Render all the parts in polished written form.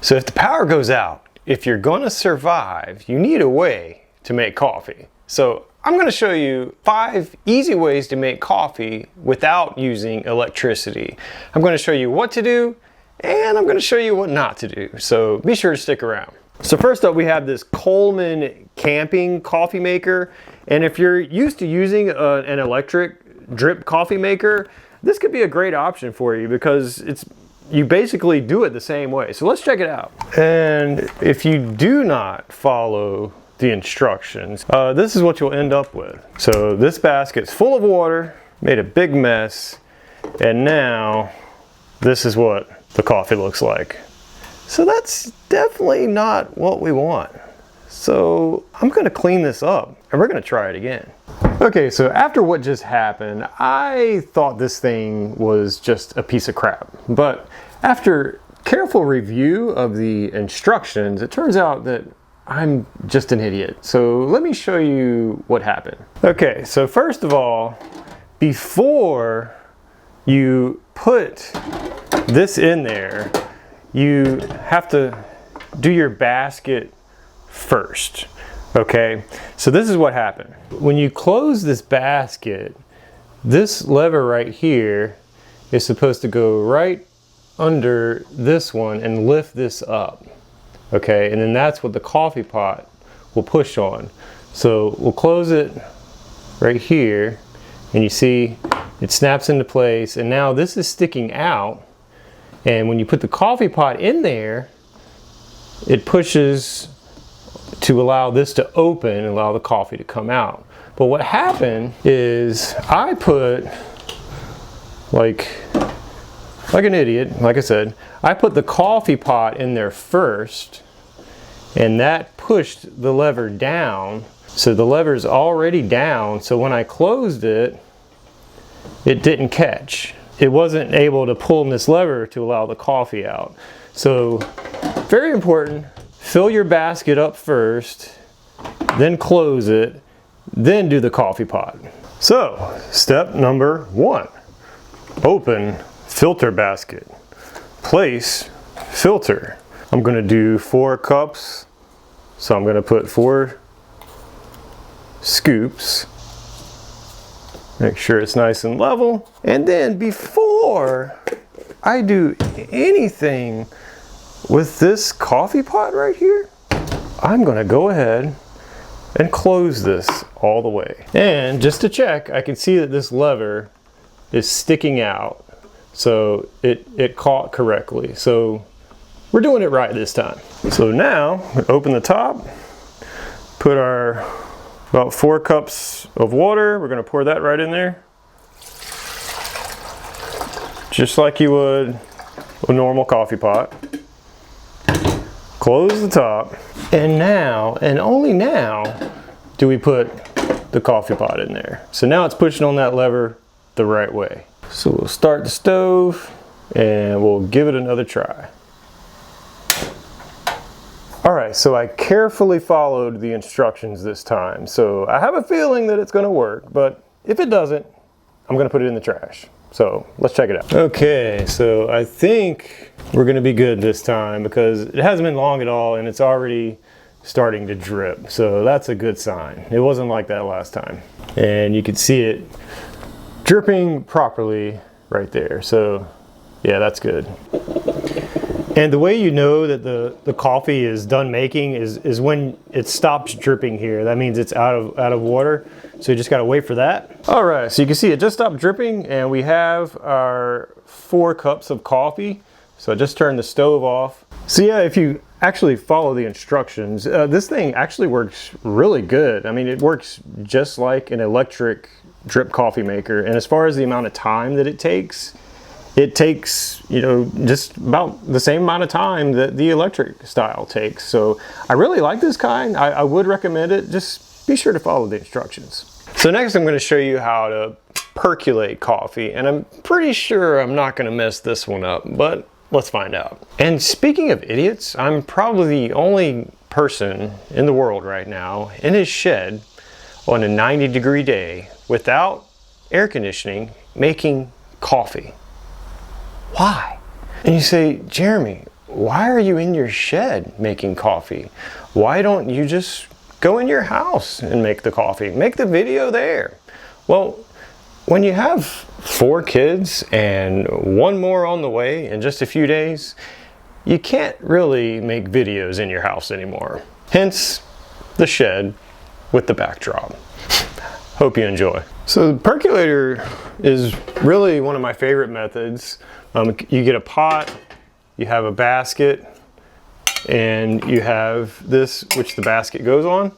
So if the power goes out, if you're gonna survive, you need a way to make coffee. So I'm gonna show you 5 easy ways to make coffee without using electricity. I'm gonna show you what to do, and I'm gonna show you what not to do. So be sure to stick around. So first up, we have this Coleman camping coffee maker. And if you're used to using an electric drip coffee maker, this could be a great option for you because you basically do it the same way. So let's check it out. And if you do not follow the instructions, this is what you'll end up with. So this basket's full of water, made a big mess, and now this is what the coffee looks like. So that's definitely not what we want. So I'm gonna clean this up and we're gonna try it again. Okay, so after what just happened, I thought this thing was just a piece of crap. But after careful review of the instructions, it turns out that I'm just an idiot. So let me show you what happened. Okay, so first of all, before you put this in there, you have to do your basket first. Okay, so this is what happened. When you close this basket, this lever right here is supposed to go right under this one and lift this up. Okay, and then that's what the coffee pot will push on. So we'll close it right here, and you see it snaps into place, and now this is sticking out. And when you put the coffee pot in there, it pushes to allow this to open and allow the coffee to come out. But what happened is I put, like an idiot, like I said, I put the coffee pot in there first, and that pushed the lever down. So the lever's already down, so when I closed it, it didn't catch. It wasn't able to pull this lever to allow the coffee out. So very important, fill your basket up first, then close it, then do the coffee pot. So step number 1, open filter basket, place filter. I'm gonna do 4 cups, so I'm gonna put 4 scoops. Make sure it's nice and level. And then before I do anything with this coffee pot right here, I'm gonna go ahead and close this all the way. And just to check, I can see that this lever is sticking out. So it caught correctly. So we're doing it right this time. So now open the top, put our about 4 cups of water. We're gonna pour that right in there. Just like you would a normal coffee pot. Close the top. And now, and only now, do we put the coffee pot in there. So now it's pushing on that lever the right way. So we'll start the stove and we'll give it another try. All right, so I carefully followed the instructions this time. So I have a feeling that it's gonna work, but if it doesn't, I'm gonna put it in the trash. So let's check it out. Okay, so I think we're gonna be good this time because it hasn't been long at all and it's already starting to drip. So that's a good sign. It wasn't like that last time. And you can see it dripping properly right there. So yeah, that's good. And the way you know that the coffee is done making is when it stops dripping here. That means it's out of water. So you just gotta wait for that. All right, so you can see it just stopped dripping and we have our 4 cups of coffee. So I just turned the stove off. So yeah, if you actually follow the instructions, this thing actually works really good. I mean, it works just like an electric drip coffee maker. And as far as the amount of time that it takes, you know, just about the same amount of time that the electric style takes. So I really like this kind. I would recommend it. Just be sure to follow the instructions. So next I'm going to show you how to percolate coffee. And I'm pretty sure I'm not going to mess this one up, but let's find out. And speaking of idiots, I'm probably the only person in the world right now in his shed on a 90-degree day without air conditioning making coffee. Why? And you say, Jeremy, why are you in your shed making coffee? Why don't you just go in your house and make the coffee? Make the video there. Well, when you have 4 kids and 1 more on the way in just a few days, you can't really make videos in your house anymore. Hence the shed with the backdrop. Hope you enjoy. So the percolator is really one of my favorite methods. You get a pot, you have a basket, and you have this, which the basket goes on,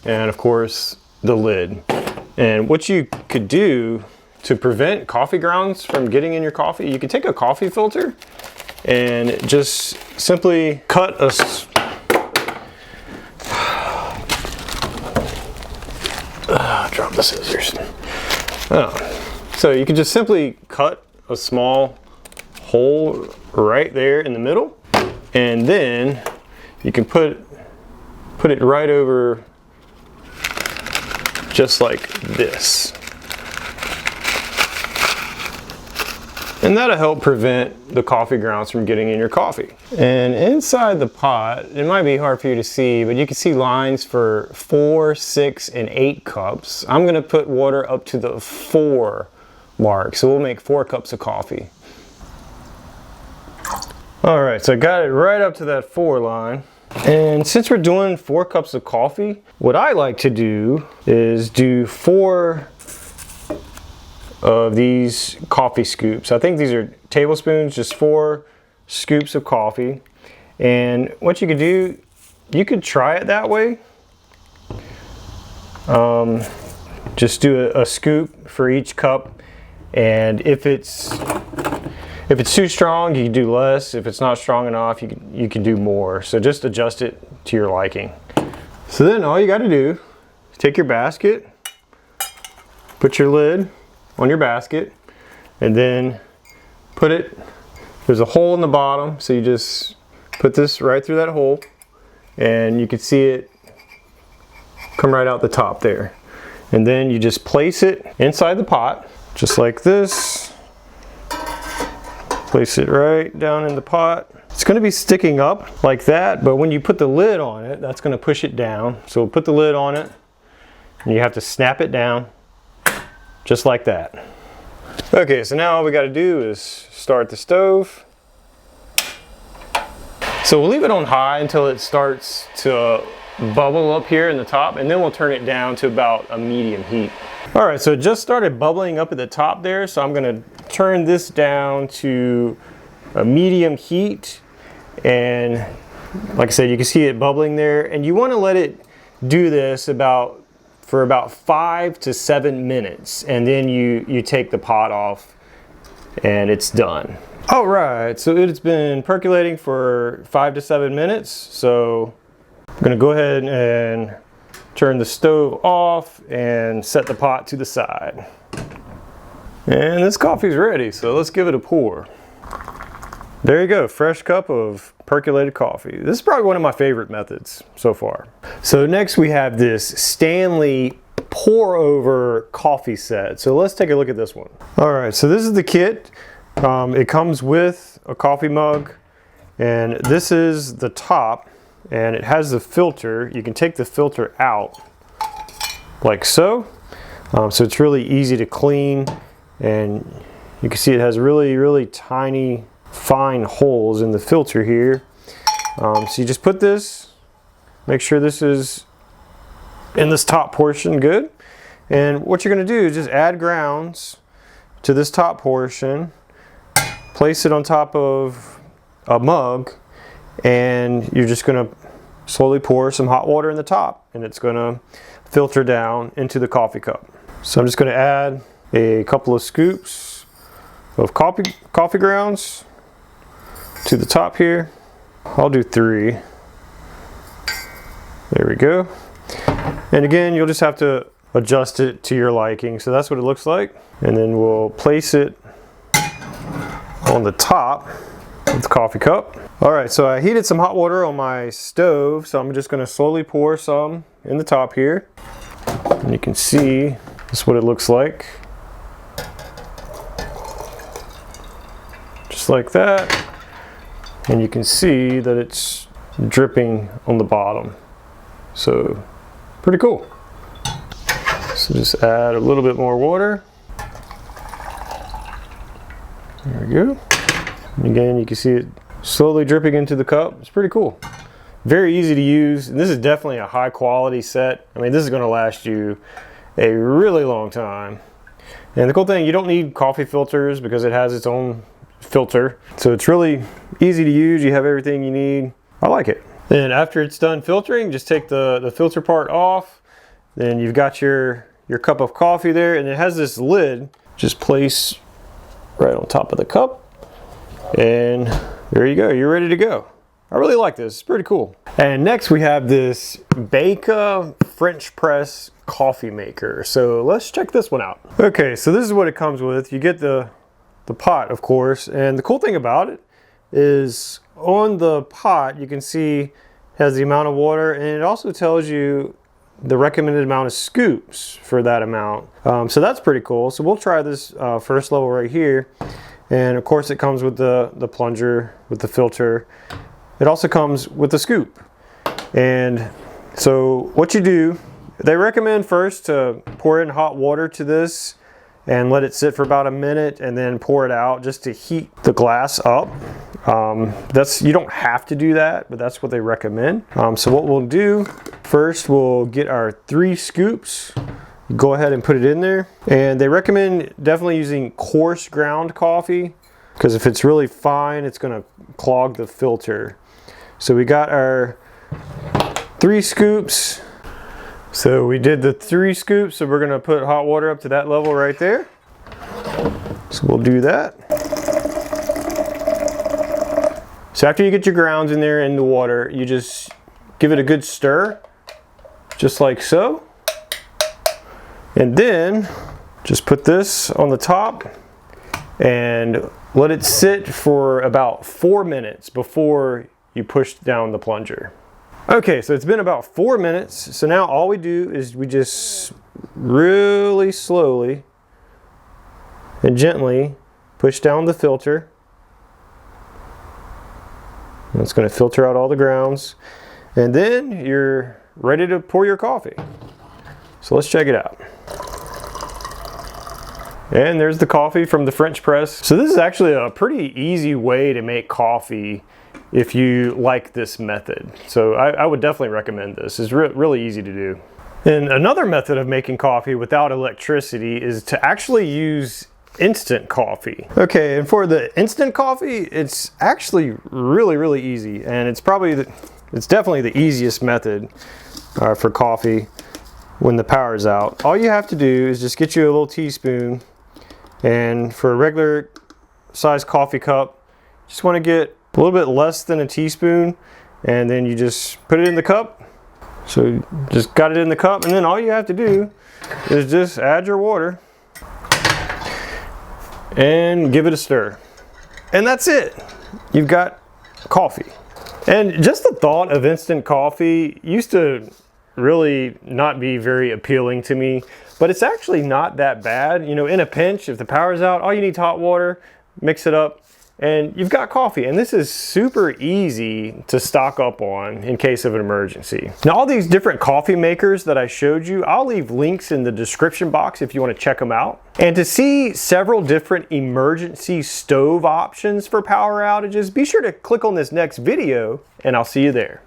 and of course the lid. And what you could do to prevent coffee grounds from getting in your coffee, you could take a coffee filter and just simply cut a drop the scissors. So you can just simply cut a small hole right there in the middle, and then you can put it right over just like this. And that'll help prevent the coffee grounds from getting in your coffee. And inside the pot, it might be hard for you to see, but you can see lines for 4, 6, and 8 cups. I'm gonna put water up to the 4 mark, so we'll make 4 cups of coffee. All right, so I got it right up to that 4 line. And since we're doing 4 cups of coffee, what I like to do is do 4 of these coffee scoops. I think these are tablespoons, just 4 scoops of coffee. And what you could do, you could try it that way. Just do a scoop for each cup, and if it's too strong, you can do less. If it's not strong enough, you can do more. So just adjust it to your liking. So then all you got to do is take your basket, put your lid on your basket, and then there's a hole in the bottom, so you just put this right through that hole, and you can see it come right out the top there. And then you just place it inside the pot, just like this. Place it right down in the pot. It's going to be sticking up like that, but when you put the lid on it, that's going to push it down. So put the lid on it, and you have to snap it down just like that. Okay, so now all we got to do is start the stove. So we'll leave it on high until it starts to bubble up here in the top, and then we'll turn it down to about a medium heat. All right, so it just started bubbling up at the top there, so I'm going to turn this down to a medium heat. And like I said, you can see it bubbling there, and you want to let it do this for about 5 to 7 minutes, and then you take the pot off and it's done. All right, so it's been percolating for 5 to 7 minutes, so I'm going to go ahead and turn the stove off and set the pot to the side. And this coffee's ready, so let's give it a pour. There you go, fresh cup of percolated coffee. This is probably one of my favorite methods so far. So next we have this Stanley Pourover coffee set. So let's take a look at this one. All right, so this is the kit. It comes with a coffee mug, and this is the top, and it has the filter. You can take the filter out like so. So it's really easy to clean, and you can see it has really tiny fine holes in the filter here. So you just put this, make sure this is in this top portion good, and what you're going to do is just add grounds to this top portion, place it on top of a mug, and you're just going to slowly pour some hot water in the top, and it's going to filter down into the coffee cup. So I'm just going to add a couple of scoops of coffee grounds to the top here. I'll do 3. There we go. And again, you'll just have to adjust it to your liking. So that's what it looks like. And then we'll place it on the top of the coffee cup. All right, so I heated some hot water on my stove, so I'm just going to slowly pour some in the top here. And you can see this is what it looks like. Just like that. and you can see that it's dripping on the bottom. So pretty cool. So just add a little bit more water. There we go. And again, you can see it slowly dripping into the cup. It's pretty cool. Very easy to use. And this is definitely a high quality set. I mean, this is going to last you a really long time. And the cool thing, you don't need coffee filters because it has its own filter. So it's really easy to use. You have everything you need. I like it. Then after it's done filtering, just take the filter part off. Then you've got your cup of coffee there, and it has this lid. Just place right on top of the cup. And there you go, you're ready to go. I really like this, it's pretty cool. And next we have this Beka French press coffee maker. So let's check this one out. Okay, so this is what it comes with. You get the pot, of course, and the cool thing about it is on the pot you can see it has the amount of water, and it also tells you the recommended amount of scoops for that amount. So that's pretty cool. So we'll try this first level right here. And of course it comes with the plunger, with the filter. It also comes with the scoop. And so what you do, they recommend first to pour in hot water to this and let it sit for about a minute and then pour it out just to heat the glass up. You don't have to do that, but that's what they recommend. So what we'll do, first we'll get our 3 scoops. Go ahead and put it in there. And they recommend definitely using coarse ground coffee, because if it's really fine, it's going to clog the filter. So we got our 3 scoops. So we did the 3 scoops, so we're going to put hot water up to that level right there. So we'll do that. So after you get your grounds in there in the water, you just give it a good stir, just like so. And then just put this on the top and let it sit for about 4 minutes before you push down the plunger. Okay, so it's been about 4 minutes. So now all we do is we just really slowly and gently push down the filter. And it's going to filter out all the grounds. And then you're ready to pour your coffee. So let's check it out. And there's the coffee from the French press. So this is actually a pretty easy way to make coffee if you like this method. So I would definitely recommend this. It's really easy to do. And another method of making coffee without electricity is to actually use instant coffee. Okay, and for the instant coffee, it's actually really easy, and it's definitely the easiest method for coffee when the power's out. All you have to do is just get you a little teaspoon, and for a regular size coffee cup, just want to get a little bit less than a teaspoon, and then you just put it in the cup. So just got it in the cup, and then all you have to do is just add your water and give it a stir. And that's it. You've got coffee. And just the thought of instant coffee used to really not be very appealing to me, but it's actually not that bad. You know, in a pinch, if the power's out, all you need is hot water, mix it up, and you've got coffee. And this is super easy to stock up on in case of an emergency. Now, all these different coffee makers that I showed you, I'll leave links in the description box if you want to check them out. And to see several different emergency stove options for power outages, be sure to click on this next video, and I'll see you there.